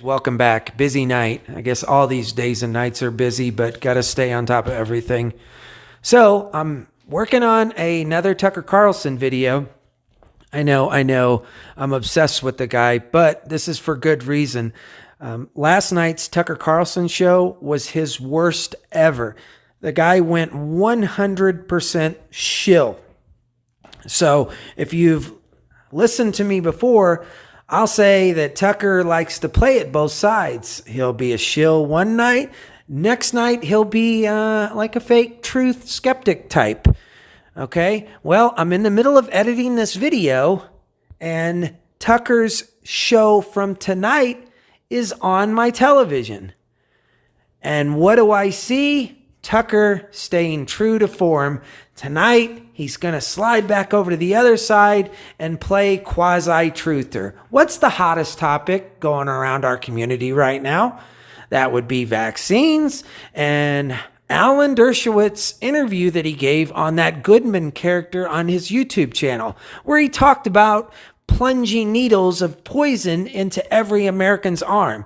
Welcome back. Busy night. I guess all these days and nights are busy, but got to stay on top of everything. So I'm working on another Tucker Carlson video. I know. I'm obsessed with the guy, but this is for good reason. Last night's Tucker Carlson show was his worst ever. The guy went 100% shill. So if you've listened to me before, I'll say that Tucker likes to play it both sides. He'll be a shill one night. Next night, he'll be like a fake truth skeptic type. Okay? Well, I'm in the middle of editing this video, and Tucker's show from tonight is on my television. And what do I see? Tucker staying true to form. Tonight, he's going to slide back over to the other side and play quasi-truther. What's the hottest topic going around our community right now? That would be vaccines and Alan Dershowitz's interview that he gave on that Goodman character on his YouTube channel, where he talked about plunging needles of poison into every American's arm.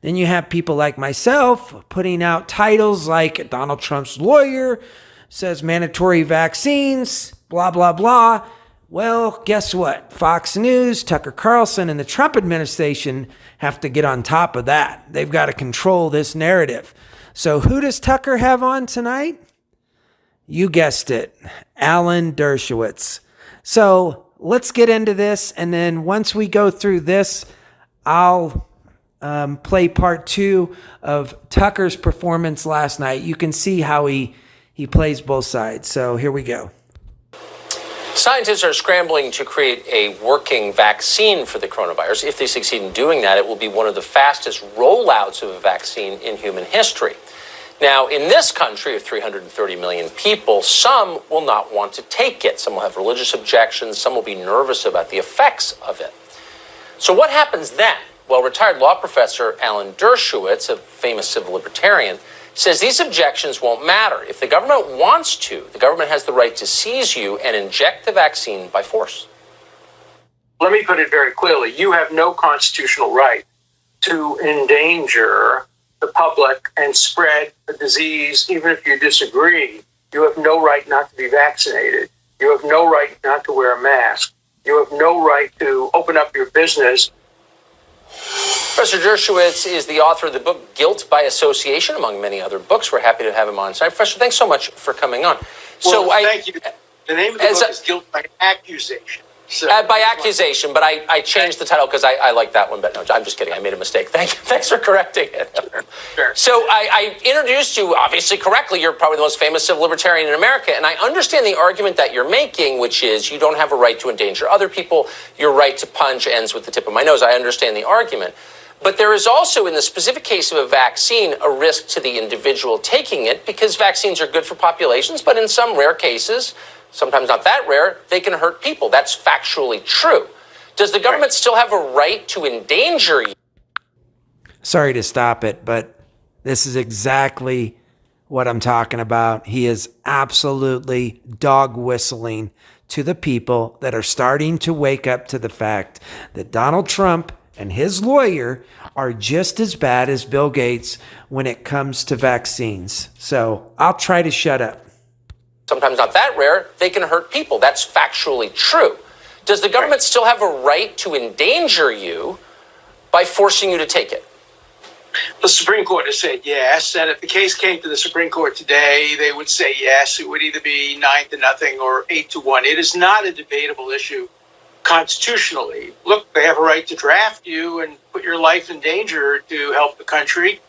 Then you have people like myself putting out titles like Donald Trump's lawyer says mandatory vaccines, blah, blah, blah. Well, guess what? Fox News, Tucker Carlson, and the Trump administration have to get on top of that. They've got to control this narrative. So who does Tucker have on tonight? You guessed it, Alan Dershowitz. So let's get into this, and then once we go through this, I'll play part two of Tucker's performance last night. You can see how he plays both sides. So here we go. Scientists are scrambling to create a working vaccine for the coronavirus. If they succeed in doing that, it will be one of the fastest rollouts of a vaccine in human history. Now, in this country of 330 million people, some will not want to take it. Some will have religious objections. Some will be nervous about the effects of it. So what happens then? Well, retired law professor Alan Dershowitz, a famous civil libertarian, says these objections won't matter. If the government wants to, the government has the right to seize you and inject the vaccine by force. Let me put it very clearly. You have no constitutional right to endanger the public and spread a disease, even if you disagree. You have no right not to be vaccinated. You have no right not to wear a mask. You have no right to open up your business. Professor Dershowitz is the author of the book Guilt by Association, among many other books. We're happy to have him on site. Professor, thanks so much for coming on. Well, thank you. The name of the book is Guilt by Accusation. So, by accusation, but I changed the title because I like that one. But no, I'm just kidding. I made a mistake. Thanks for correcting it. Sure. So I introduced you, obviously correctly. You're probably the most famous civil libertarian in America. And I understand the argument that you're making, which is you don't have a right to endanger other people. Your right to punch ends with the tip of my nose. I understand the argument. But there is also, in the specific case of a vaccine, a risk to the individual taking it because vaccines are good for populations, but in some rare cases, sometimes not that rare, they can hurt people. That's factually true. Does the government still have a right to endanger you? Sorry to stop it, but this is exactly what I'm talking about. He is absolutely dog whistling to the people that are starting to wake up to the fact that Donald Trump and his lawyer are just as bad as Bill Gates when it comes to vaccines. So I'll try to shut up. Sometimes not that rare, they can hurt people. That's factually true. Does the government still have a right to endanger you by forcing you to take it? The Supreme Court has said yes, and if the case came to the Supreme Court today, they would say yes. It would either be 9-0 or 8-1. It is not a debatable issue constitutionally. Look, they have a right to draft you and put your life in danger to help the country.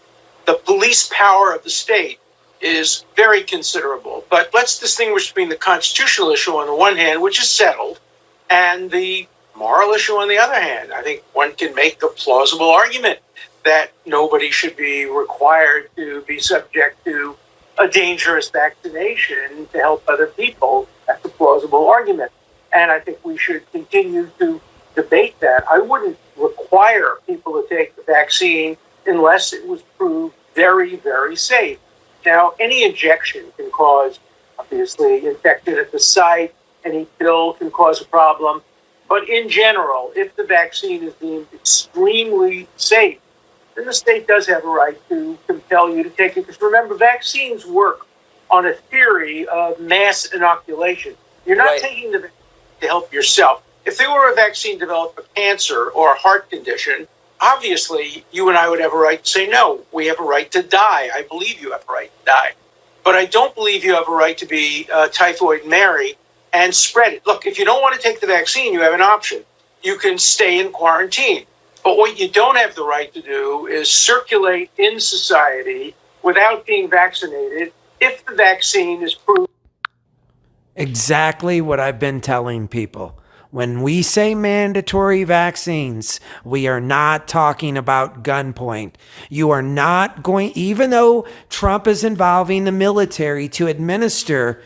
The police power of the state is very considerable. But let's distinguish between the constitutional issue on the one hand, which is settled, and the moral issue on the other hand. I think one can make a plausible argument that nobody should be required to be subject to a dangerous vaccination to help other people. That's a plausible argument. And I think we should continue to debate that. I wouldn't require people to take the vaccine unless it was proved very, very safe. Now, any injection can cause, obviously, infection at the site. Any pill can cause a problem. But in general, if the vaccine is deemed extremely safe, then the state does have a right to compel you to take it. Because remember, vaccines work on a theory of mass inoculation. You're not taking the vaccine to help yourself. If there were a vaccine developed for cancer or a heart condition, obviously you and I would have a right to say, no, we have a right to die. I believe you have a right to die. But I don't believe you have a right to be Typhoid Mary and spread it. Look, if you don't want to take the vaccine, you have an option. You can stay in quarantine. But what you don't have the right to do is circulate in society without being vaccinated if the vaccine is proved. Exactly what I've been telling people. When we say mandatory vaccines, we are not talking about gunpoint. You are not going, even though Trump is involving the military to administer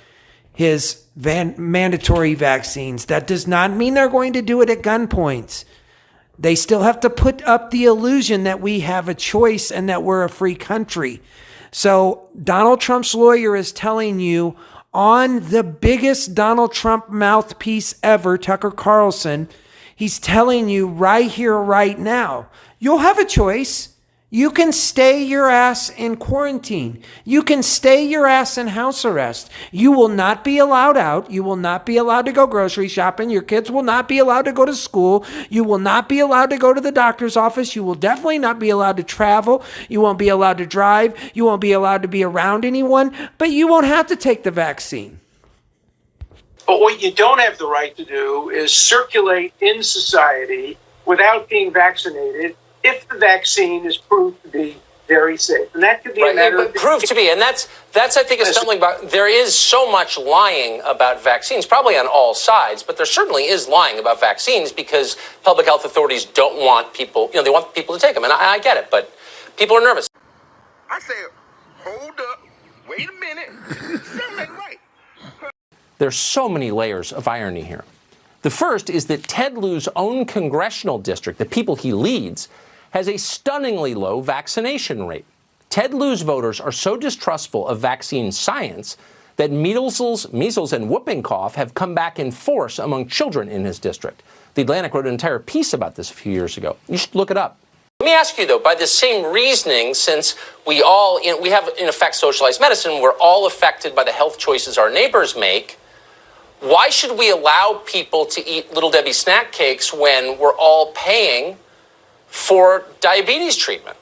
his mandatory vaccines, that does not mean they're going to do it at gunpoints. They still have to put up the illusion that we have a choice and that we're a free country. So Donald Trump's lawyer is telling you on the biggest Donald Trump mouthpiece ever, Tucker Carlson, he's telling you right here, right now, you'll have a choice. You can stay your ass in quarantine. You can stay your ass in house arrest. You will not be allowed out. You will not be allowed to go grocery shopping. Your kids will not be allowed to go to school. You will not be allowed to go to the doctor's office. You will definitely not be allowed to travel. You won't be allowed to drive. You won't be allowed to be around anyone, but you won't have to take the vaccine. But what you don't have the right to do is circulate in society without being vaccinated if the vaccine is proved to be very safe. And that could be a matter of... Proved to be, and that's I think, is something about... There is so much lying about vaccines, probably on all sides, but there certainly is lying about vaccines because public health authorities don't want people... they want people to take them, and I get it, but people are nervous. I said, hold up, wait a minute, something ain't right. There's so many layers of irony here. The first is that Ted Lieu's own congressional district, the people he leads, has a stunningly low vaccination rate. Ted Lieu's voters are so distrustful of vaccine science that measles and whooping cough have come back in force among children in his district. The Atlantic wrote an entire piece about this a few years ago. You should look it up. Let me ask you, though, by the same reasoning, since we have, in effect, socialized medicine, we're all affected by the health choices our neighbors make, why should we allow people to eat Little Debbie snack cakes when we're all paying for diabetes treatment?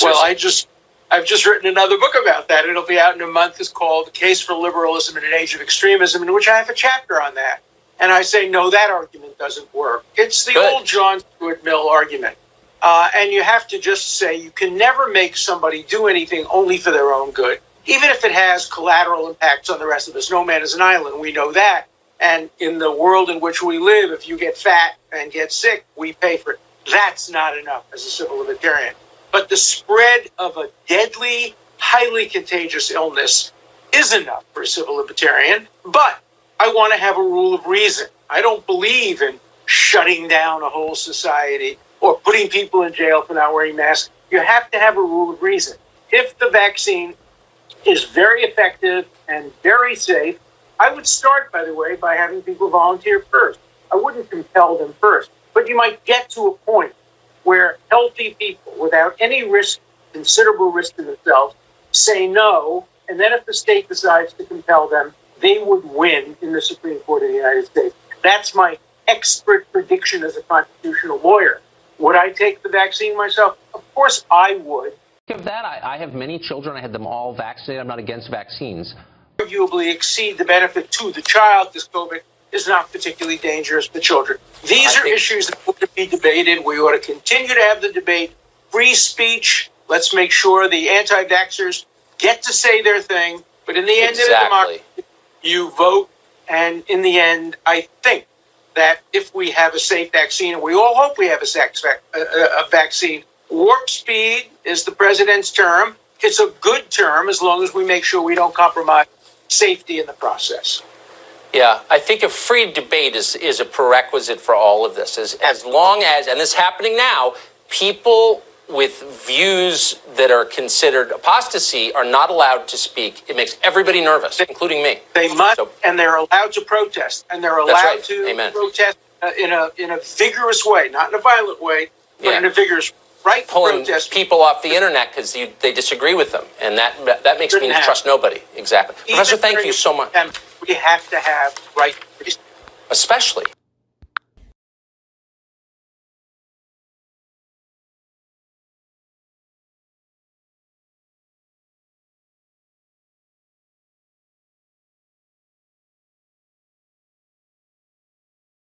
Well, I've just written another book about that. It'll be out in a month. It's called The Case for Liberalism in an Age of Extremism, in which I have a chapter on that. And I say, no, that argument doesn't work. It's the old John Stuart Mill argument. And you have to just say you can never make somebody do anything only for their own good, even if it has collateral impacts on the rest of us. No man is an island. We know that. And in the world in which we live, if you get fat and get sick, we pay for it. That's not enough as a civil libertarian. But the spread of a deadly, highly contagious illness is enough for a civil libertarian. But I want to have a rule of reason. I don't believe in shutting down a whole society or putting people in jail for not wearing masks. You have to have a rule of reason. If the vaccine is very effective and very safe, I would start, by the way, by having people volunteer first. I wouldn't compel them first. But you might get to a point where healthy people, without any risk, considerable risk to themselves, say no, and then if the state decides to compel them, they would win in the Supreme Court of the United States. That's my expert prediction as a constitutional lawyer. Would I take the vaccine myself? Of course I would. Of that, I have many children. I had them all vaccinated. I'm not against vaccines. Arguably exceed the benefit to the child. This COVID is not particularly dangerous to children. These are issues that ought to be debated. We ought to continue to have the debate. Free speech. Let's make sure the anti-vaxxers get to say their thing. But in the end of the democracy, you vote. And in the end, I think that if we have a safe vaccine, and we all hope we have a vaccine, warp speed is the president's term. It's a good term as long as we make sure we don't compromise safety in the process. Yeah, I think a free debate is a prerequisite for all of this. As long as, and this is happening now, people with views that are considered apostasy are not allowed to speak. It makes everybody nervous, including me. They must, and they're allowed to protest, and they're allowed to Amen. protest in a vigorous way, not in a violent way, but in a vigorous way. right to pulling protest. people off the internet because they disagree with them, and that makes me Shouldn't trust nobody. Exactly, Even Professor. Thank during you so much. We have to have right to free speech. Especially